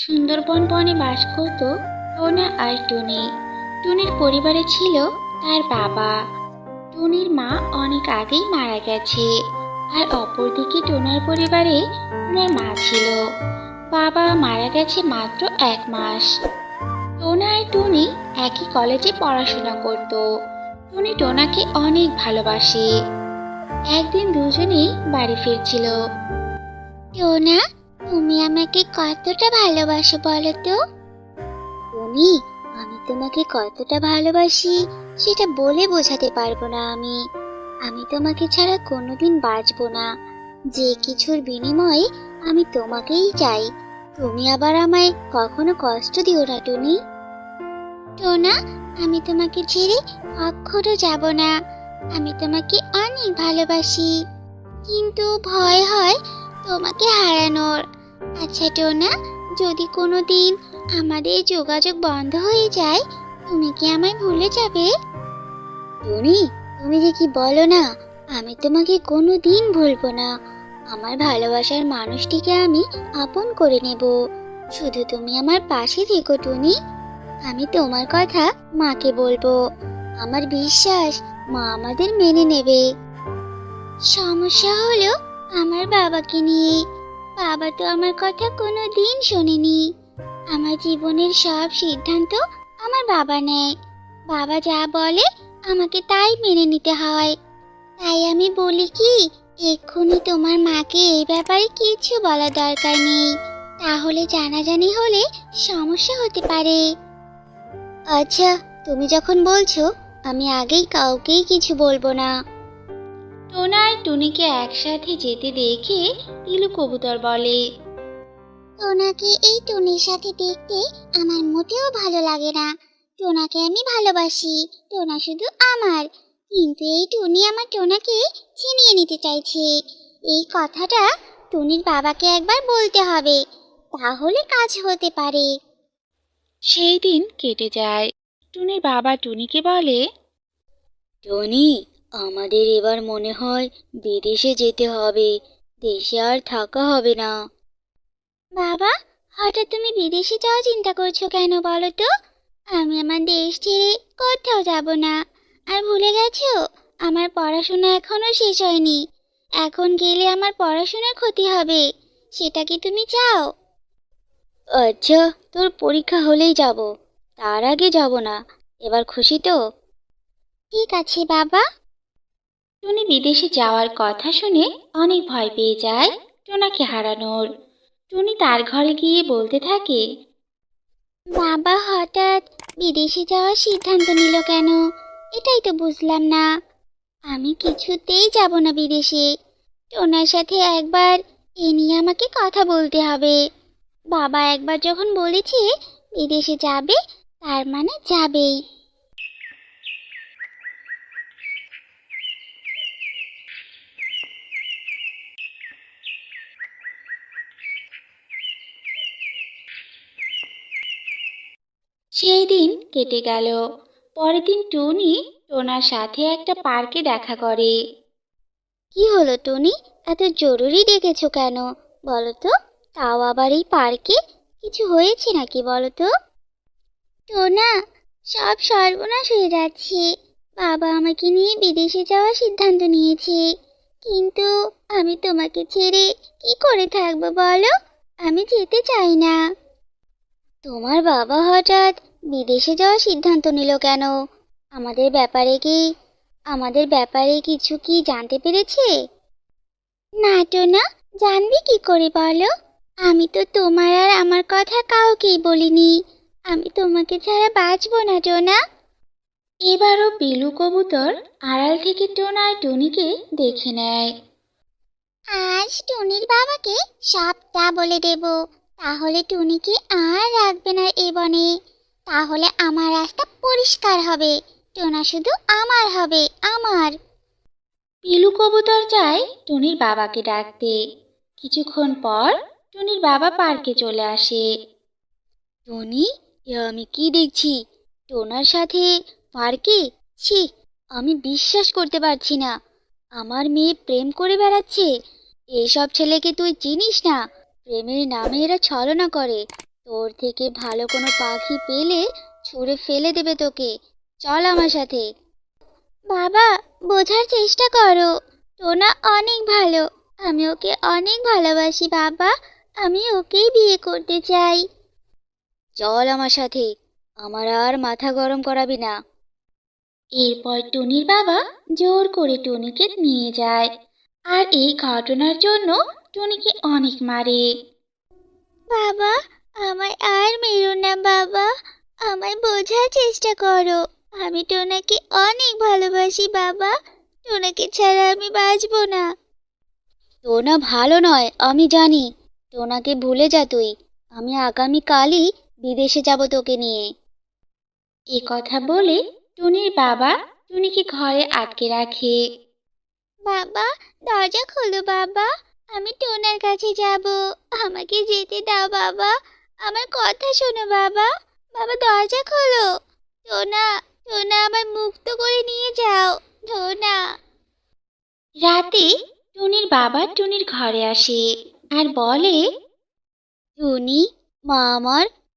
সুন্দরবন বনে বাস করত টোনা আর টুনি। টুনির পরিবারে ছিল তার বাবা। টুনির মা অনেক আগেই মারা গেছে। আর অপরদিকে টোনার পরিবারে টোনার মা ছিল। বাবা মারা গেছে মাত্র 1 মাস। টোনা আর টুনি একই কলেজে পড়াশোনা করত। টুনি টোনাকে অনেক ভালোবাসে। একদিন দুজনেই বাড়ি ফিরছিল। টোনা, তুমি আমাকে কতটা ভালোবাসো বলো তো? টুনি, আমি তোমাকে কতটা ভালোবাসি সেটা বলে বোঝাতে পারবো না। আমি তোমাকে ছাড়া কোনোদিন বাঁচবো না। যে কিছুর বিনিময়ে আমি তোমাকেই চাই। তুমি আবার আমায় কখনো কষ্ট দিও না টুনি। টোনা, আমি তোমাকে ছেড়ে কখনো যাব না। আমি তোমাকে অনেক ভালোবাসি, কিন্তু ভয় হয় তোমাকে হারানোর। আচ্ছা টোনা, যদি কোনো দিন আমাদের যোগাযোগ বন্ধ হয়ে যায়, তুমি কি আমায় ভুলে যাবে? টুনি, তুমি যে কি বলো না! আমি তোমাকে কোনো দিন ভুলবো না। আমার ভালোবাসার মানুষটিকে আমি আপন করে নেব। শুধু তুমি আমার পাশে থেকো টুনি। আমি তোমার কথা মাকে বলবো। আমার বিশ্বাস মা আমাদের মেনে নেবে। সমস্যা হলো আমার বাবাকে নিয়ে। বাবা তো আমার কথা কোনো দিন শোনেনি। আমার জীবনের সব সিদ্ধান্ত আমার বাবা নেয়। বাবা যা বলে আমাকে তাই মেনে নিতে হয়। তাই আমি বলি কি, এক্ষুনি তোমার মাকে এই ব্যাপারে কিছু বলার দরকার নেই। তাহলে জানাজানি হলে সমস্যা হতে পারে। আচ্ছা, তুমি যখন বলছো, আমি আগেই কাউকেই কিছু বলবো না। টোনা আর টুনিকে একসাথে যেতে দেখে তিলু কবুতর বলে, টোনাকে এই টুনির সাথে দেখতে আমার মোটেও ভালো লাগে না। টোনাকে আমি ভালোবাসি, টোনা শুধু আমার। কিন্তু এই টুনি আমার টোনাকে ছিনিয়ে নিতে চাইছে। এই কথাটা টুনির বাবাকে একবার বলতে হবে, তাহলে কাজ হতে পারে। সেই দিন কেটে যায়। টুনির বাবা টুনিকে বলে, টনি, আমাদের এবার মনে হয় বিদেশে যেতে হবে। দেশে আর থাকা হবে না। বাবা, হঠাৎ তুমি বিদেশে যাওয়া চিন্তা করছো কেন বলো তো? আমি আমার দেশ ছেড়ে কোথাও যাব না। আর ভুলে গেছো, আমার পড়াশোনা এখনো শেষ হয়নি। এখন গেলে আমার পড়াশোনার ক্ষতি হবে। সেটা কি তুমি চাও? আচ্ছা, তোর পরীক্ষা হলেই যাব, তার আগে যাব না। এবার খুশি তো? ঠিক আছে বাবা। টুনি বিদেশে যাওয়ার কথা শুনে অনেক ভয় পেয়ে যায় টোনাকে হারানোর। টুনি তার ঘরে গিয়ে বলতে থাকে, বাবা হঠাৎ বিদেশে যাওয়ার সিদ্ধান্ত নিল কেন? এটাই তো বুঝলাম না। আমি কিছুতেই যাব না বিদেশে। টোনার সাথে একবার এ নিয়ে আমাকে কথা বলতে হবে। বাবা একবার যখন বলেছে বিদেশে যাবে, তার মানে যাবেই। সেই দিন কেটে গেল। পরের দিন টুনি টোনার সাথে একটা পার্কে দেখা করে। কি হলো টুনি, এত জরুরি ডেকেছো কেন বলো তো? তাও আবার এই পার্কে? কিছু হয়েছে নাকি বলো তো? টোনা, সব সর্বনাশ হয়ে যাচ্ছে। বাবা আমাকে নিয়ে বিদেশে যাওয়ার সিদ্ধান্ত নিয়েছে। কিন্তু আমি তোমাকে ছেড়ে কি করে থাকবো বলো? আমি যেতে চাই না। তোমার বাবা হঠাৎ বিদেশে যাওয়ার সিদ্ধান্ত নিল কেন? আমাদের ব্যাপারে কি আমাদের ব্যাপারে কিছু কি জানতে পেরেছে? না টোনা, জানবি কি করে বলো? আমি তো তোমার আর আমার কথা কাউকেই বলিনি। আমি তোমাকে ছাড়া বাঁচবো না টোনা। এবারও পিলু কবুতর আড়াল থেকে টোনা আর টুনিকে দেখে নেয়। আজ টুনির বাবাকে সবটা বলে দেব, তাহলে টুনিকে আর রাখবে না এ বনে। তাহলে আমার রাস্তা পরিষ্কার হবে। টোনা শুধু আমার হবে, আমার। পিলু কবুতর যায় টুনির বাবাকে ডাকতে। কিছুক্ষণ পর টুনির বাবা পার্কে চলে আসে। টনি, এ আমি কি দেখছি? টোনার সাথে পার্কে? ছি, আমি বিশ্বাস করতে পারছি না। আমার মেয়ে প্রেম করে বেড়াচ্ছে। এইসব ছেলেকে তুই চিনিস না? প্রেমের নামে এরা ছলনা করে। তোর থেকে ভালো কোনো পাখি পেলে ছুঁড়ে ফেলে দেবে তোকে। চল আমার সাথে। বাবা, বোঝার চেষ্টা করো। টোনা অনেক ভালো। আমি ওকে অনেক ভালোবাসি বাবা। আমি ওকেই বিয়ে করতে চাই। চল আমার সাথে। আমার আর মাথা গরম করাবি না। এরপর টুনির বাবা জোর করে টুনিকে নিয়ে যায়। আর এই ঘটনার জন্য টুনিকে অনেক মারে। বাবা, আমায় আর মেরো না বাবা। আমায় বোঝার চেষ্টা করো। আমি টোনাকে অনেক ভালোবাসি বাবা। টোনাকে ছাড়া আমি বাঁচবো না। টোনা ভালো নয়, আমি জানি। টোনাকে ভুলে যা তুই। আমি আগামীকালই বিদেশে যাব তোকে নিয়ে। এ কথা বলে টুনির বাবা টুনিকে ঘরে আটকে রাখে। বাবা, দরজা খোলো বাবা। আমি টোনার কাছে যাব। আমাকে যেতে দাও বাবা। আমার কথা শোনো বাবা। বাবা, দরজা খোলো। টোনা, টোনা, আমায় মুক্ত করে নিয়ে যাও। টোনা। রাতে টুনির বাবা টুনির ঘরে আসে আর বলে, টুনি, মা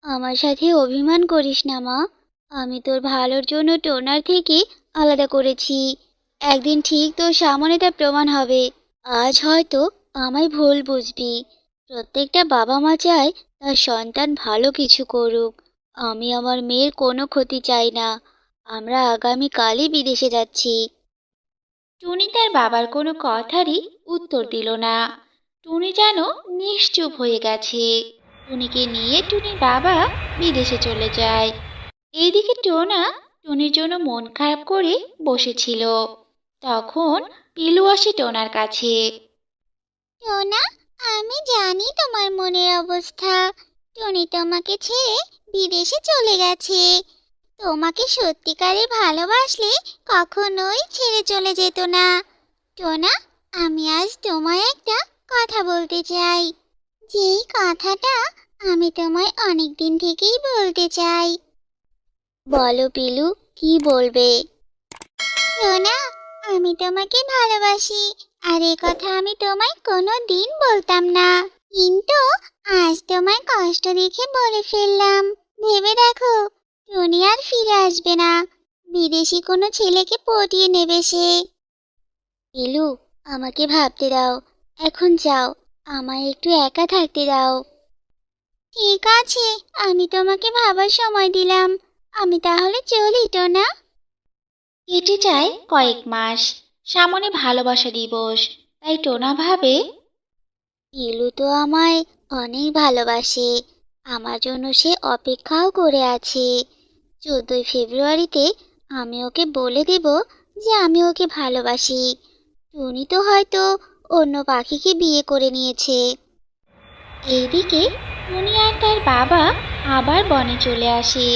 আমার সাথে অভিমান করিস না মা। আমি তোর ভালোর জন্য টোনার থেকে আলাদা করেছি। একদিন ঠিক তোর সামনে তার প্রমাণ হবে। আজ হয়তো আমায় ভুল বুঝবি। প্রত্যেকটা বাবা মা চায় তার সন্তান ভালো কিছু করুক। আমি আমার মেয়ের কোনো ক্ষতি চাই না। আমরা আগামীকালই বিদেশে যাচ্ছি। টুনি তার বাবার কোনো কথারই উত্তর দিল না। টুনি যেন নিশ্চুপ হয়ে গেছে। টুনিকে নিয়ে টুনির বাবা বিদেশে চলে যায়। এইদিকে টোনা টুনির জন্য মন খারাপ করে বসেছিল। তখন পিলু আসে টোনার কাছে। টোনা, আমি জানি তোমার মনের অবস্থা। টুনি তোমাকে ছেড়ে বিদেশে চলে গেছে। তোমাকে সত্যিকারে ভালোবাসলে কখনোই ছেড়ে চলে যেত না। টোনা, আমি আজ তোমায় একটা কথা বলতে চাই। যেই কথাটা আমি তোমায় অনেক দিন থেকেই বলতে চাই। বলো পিলু, কি বলবে? টোনা, আমি তোমাকে ভালোবাসি। আর এ কথা আমি তোমায় কোনো দিন বলতাম না। কিন্তু আজ তোমায় কষ্ট দেখে বলে ফেললাম। ভেবে দেখো, টুনি আর ফিরে আসবে না। বিদেশি কোনো ছেলেকে পটিয়ে নেবে সে। পিলু, আমাকে ভাবতে দাও। এখন যাও, আমায় একটু একা থাকতে দাও। ঠিক আছে, আমি তোমাকে ভাবার সময় দিলাম। আমি তাহলে চলি টোনা। কেটে যায় কয়েক মাস। সামনে ভালোবাসা দিবস। তাই টোনা ভাবে, পিলু তো আমায় অনেক ভালোবাসে। আমার জন্য সে অপেক্ষাও করে আছে। 14ই ফেব্রুয়ারিতে আমি ওকে বলে দেব যে আমি ওকে ভালোবাসি। টুনি তো হয়তো অন্য পাখিকে বিয়ে করে নিয়েছে। এইদিকে টুনি আর তার বাবা আবার বনে চলে আসে।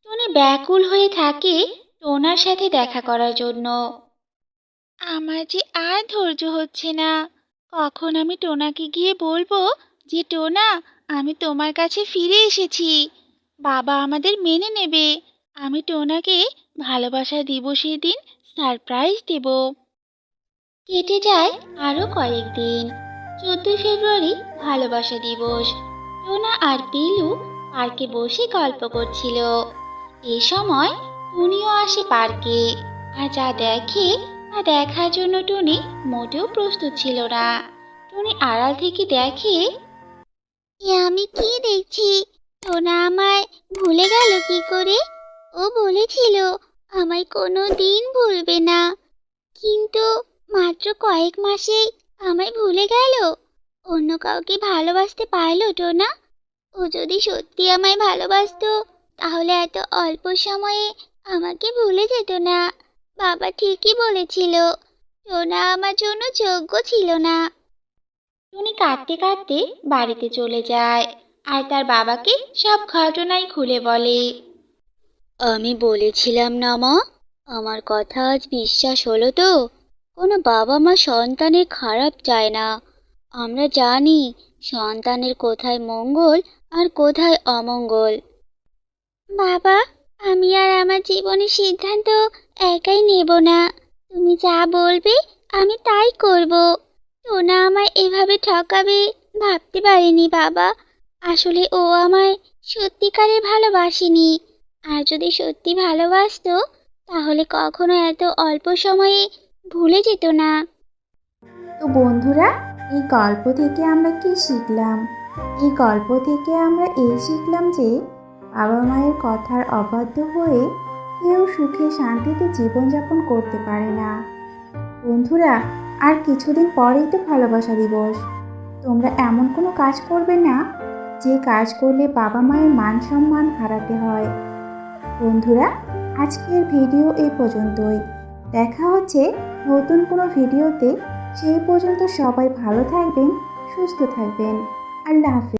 টুনি ব্যাকুল হয়ে থাকে টোনার সাথে দেখা করার জন্য। আমার যে আর ধৈর্য হচ্ছে না। কখন আমি টোনাকে গিয়ে বলবো যে টোনা, আমি তোমার কাছে ফিরে এসেছি। বাবা আমাদের মেনে নেবে। আমি টোনাকে ভালোবাসা দিবসের দিন সারপ্রাইজ দেব। কেটে যায় আরো কয়েকদিন। 14ই ফেব্রুয়ারি ভালোবাসা দিবস। টোনা আর পিলু পার্কে বসে গল্প করছিল। এ সময় টুনিও আসে পার্কে। আর যা দেখে তা দেখার জন্য টুনি মোটেও প্রস্তুত ছিল না। টুনি আড়াল থেকে দেখে, এ আমি কি দেখছি? টোনা আমায় ভুলে গেল কি করে? ও বলেছিল আমায় কোনো দিন ভুলবে না। কিন্তু মাত্র কয়েক মাসেই আমায় ভুলে গেল। অন্য কাউকে ভালোবাসতে পারলো টোনা? ও যদি সত্যি আমায় ভালোবাসতো তাহলে এত অল্প সময়ে আমাকে ভুলে যেত না। বাবা ঠিকই বলেছিল, টোনা আমার জন্য যোগ্য ছিল না। টুনি কাঁদতে কাঁদতে বাড়িতে চলে যায় আর তার বাবাকে সব ঘটনাই খুলে বলে। আমি বলেছিলাম না মা, আমার কথা আজ বিশ্বাস হলো তো? কোনো বাবা মা সন্তানের খারাপ চায় না। আমরা জানি সন্তানের কোথায় মঙ্গল আর কোথায় অমঙ্গল। বাবা, আমি আর আমার জীবনের সিদ্ধান্ত একাই নেব না। তুমি যা বলবে আমি তাই করব। টোনা আমায় এভাবে ঠকাবে ভাবতে পারিনি বাবা। আসলে ও আমায় সত্যিকারে ভালোবাসেনি। আর যদি সত্যি ভালোবাসতো তাহলে কখনো এত অল্প সময়ে ভুলে যেত না। তো বন্ধুরা, এই গল্প থেকে আমরা কি শিখলাম? এই গল্প থেকে আমরা এই শিখলাম যে বাবা মায়ের কথার অবাধ্য হয়ে কেউ সুখে শান্তিতে জীবনযাপন করতে পারে না। বন্ধুরা, আর কিছুদিন পরেই তো ভালোবাসা দিবস। তোমরা এমন কোনো কাজ করবে না যে কাজ করলে বাবা মায়ের মান সম্মান হারাতে হয়। বন্ধুরা, আজকের ভিডিও এই পর্যন্তই। দেখা হচ্ছে নতুন কোনো ভিডিওতে। সেই পর্যন্ত সবাই ভালো থাকবেন, সুস্থ থাকবেন। আল্লাহ হাফেজ।